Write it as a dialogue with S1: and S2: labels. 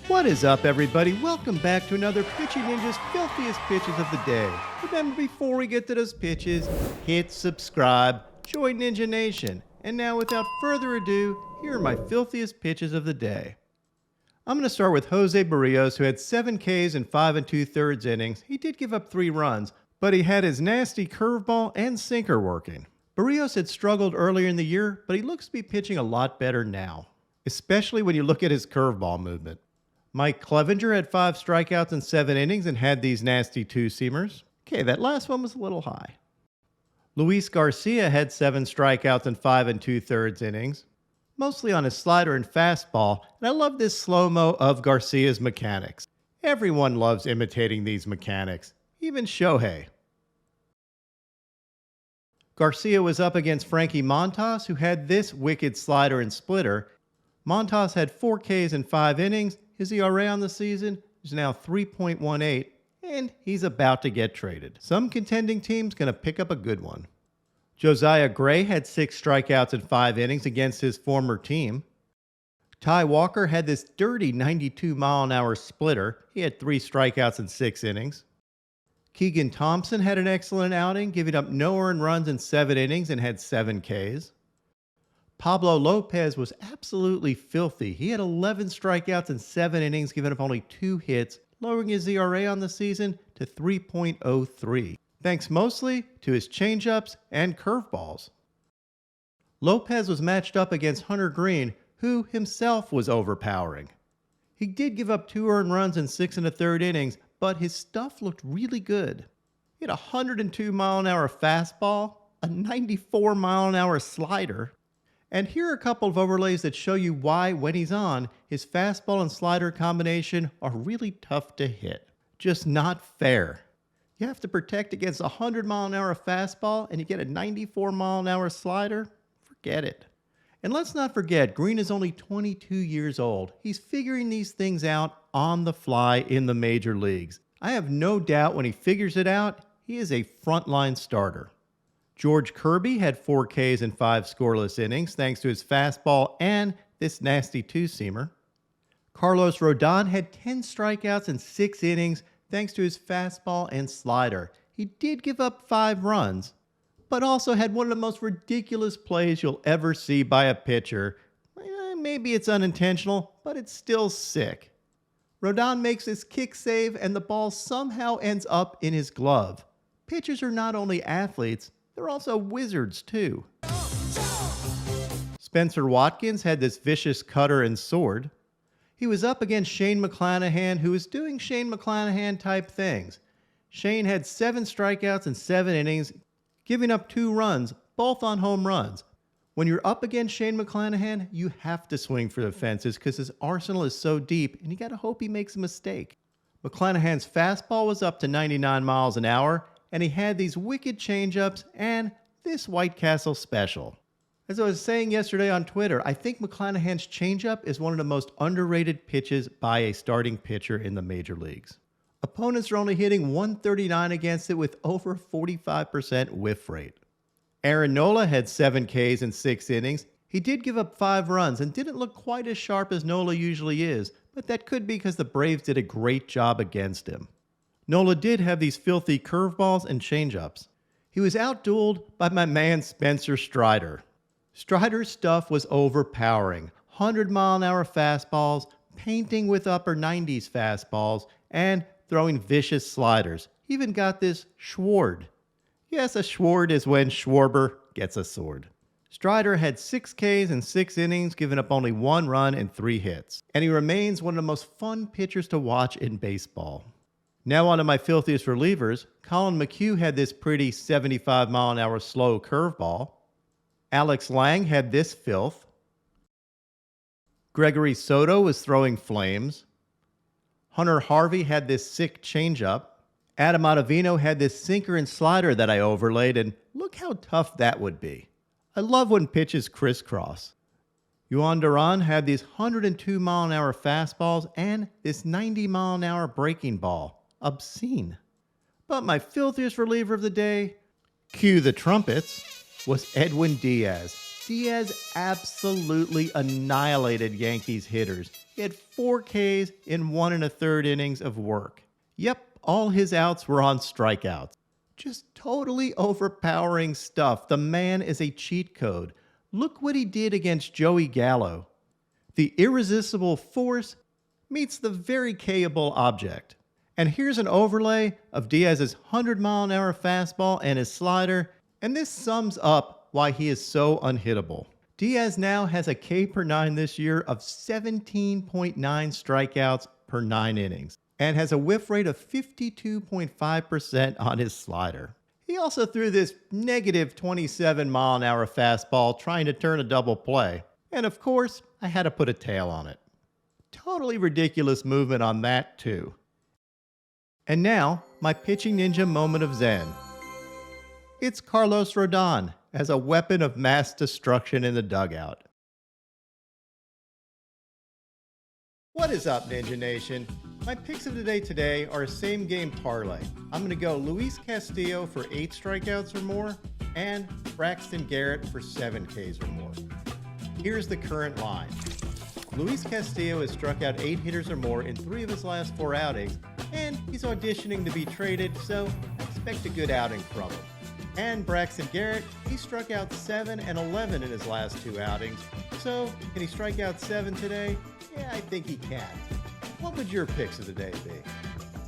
S1: What is up, everybody? Welcome back to another Pitching Ninja's Filthiest Pitches of the Day. Remember, before we get to those pitches, hit subscribe, join Ninja Nation. And now, without further ado, here are my filthiest pitches of the day. I'm going to start with Jose Barrios, who had 7 Ks in 5 2/3 innings. He did give up 3 runs, but he had his nasty curveball and sinker working. Barrios had struggled earlier in the year, but he looks to be pitching a lot better now, especially when you look at his curveball movement. Mike Clevenger had 5 strikeouts in 7 innings and had these nasty two-seamers. Okay, that last one was a little high. Luis Garcia had 7 strikeouts in 5 2/3 innings, mostly on his slider and fastball, and I love this slow-mo of Garcia's mechanics. Everyone loves imitating these mechanics, even Shohei. Garcia was up against Frankie Montas, who had this wicked slider and splitter. Montas had 4 Ks in 5 innings. His ERA on the season is now 3.18, and he's about to get traded. Some contending team's going to pick up a good one. Josiah Gray had 6 strikeouts in 5 innings against his former team. Ty Walker had this dirty 92-mile-an-hour splitter. He had 3 strikeouts in 6 innings. Keegan Thompson had an excellent outing, giving up no earned runs in 7 innings and had 7 Ks. Pablo Lopez was absolutely filthy. He had 11 strikeouts in 7 innings, giving up only 2 hits, lowering his ERA on the season to 3.03, thanks mostly to his changeups and curveballs. Lopez was matched up against Hunter Greene, who himself was overpowering. He did give up 2 earned runs in 6 1/3 innings, but his stuff looked really good. He had a 102-mile-an-hour fastball, a 94-mile-an-hour slider. And here are a couple of overlays that show you why, when he's on, his fastball and slider combination are really tough to hit. Just not fair. You have to protect against a 100-mile-an-hour fastball and you get a 94-mile-an-hour slider? Forget it. And let's not forget, Greene is only 22 years old. He's figuring these things out on the fly in the major leagues. I have no doubt when he figures it out, he is a frontline starter. George Kirby had 4 Ks in 5 scoreless innings thanks to his fastball and this nasty two-seamer. Carlos Rodon had 10 strikeouts in 6 innings thanks to his fastball and slider. He did give up 5 runs, but also had one of the most ridiculous plays you'll ever see by a pitcher. Maybe it's unintentional, but it's still sick. Rodon makes his kick save and the ball somehow ends up in his glove. Pitchers are not only athletes, they're also wizards, too. Spencer Watkins had this vicious cutter and sword. He was up against Shane McClanahan, who was doing Shane McClanahan-type things. Shane had 7 strikeouts in 7 innings, giving up 2 runs, both on home runs. When you're up against Shane McClanahan, you have to swing for the fences because his arsenal is so deep, and you got to hope he makes a mistake. McClanahan's fastball was up to 99 miles an hour, and he had these wicked changeups and this White Castle special. As I was saying yesterday on Twitter, I think McClanahan's changeup is one of the most underrated pitches by a starting pitcher in the major leagues. Opponents are only hitting 139 against it with over 45% whiff rate. Aaron Nola had 7 Ks in 6 innings. He did give up 5 runs and didn't look quite as sharp as Nola usually is, but that could be because the Braves did a great job against him. Nola did have these filthy curveballs and changeups. He was outdueled by my man Spencer Strider. Strider's stuff was overpowering. 100-mile-an-hour fastballs, painting with upper 90s fastballs, and throwing vicious sliders. He even got this Schward. Yes, a Schward is when Schwarber gets a sword. Strider had 6 Ks in 6 innings, giving up only 1 run and 3 hits. And he remains one of the most fun pitchers to watch in baseball. Now on to my filthiest relievers. Colin McHugh had this pretty 75-mile-an-hour slow curveball. Alex Lang had this filth. Gregory Soto was throwing flames. Hunter Harvey had this sick changeup. Adam Ottavino had this sinker and slider that I overlaid, and look how tough that would be. I love when pitches crisscross. Yuan Duran had these 102-mile-an-hour fastballs and this 90-mile-an-hour breaking ball. Obscene. But my filthiest reliever of the day, cue the trumpets, was Edwin Diaz. Diaz absolutely annihilated Yankees hitters. He had 4 Ks in 1 1/3 innings of work. Yep, all his outs were on strikeouts. Just totally overpowering stuff. The man is a cheat code. Look what he did against Joey Gallo. The irresistible force meets the very K-able object. And here's an overlay of Diaz's 100-mile-an-hour fastball and his slider, and this sums up why he is so unhittable. Diaz now has a K per 9 this year of 17.9 strikeouts per 9 innings, and has a whiff rate of 52.5% on his slider. He also threw this negative 27-mile-an-hour fastball trying to turn a double play, and of course, I had to put a tail on it. Totally ridiculous movement on that too. And now, my pitching ninja moment of zen. It's Carlos Rodon as a weapon of mass destruction in the dugout. What is up, Ninja Nation? My picks of the day today are a same game parlay. I'm going to go Luis Castillo for 8 strikeouts or more, and Braxton Garrett for 7 Ks or more. Here's the current line. Luis Castillo has struck out 8 hitters or more in 3 of his last 4 outings, and he's auditioning to be traded, so I expect a good outing from him. And Braxton Garrett, he struck out 7 and 11 in his last 2 outings, so can he strike out 7 today? Yeah, I think he can. What would your picks of the day be?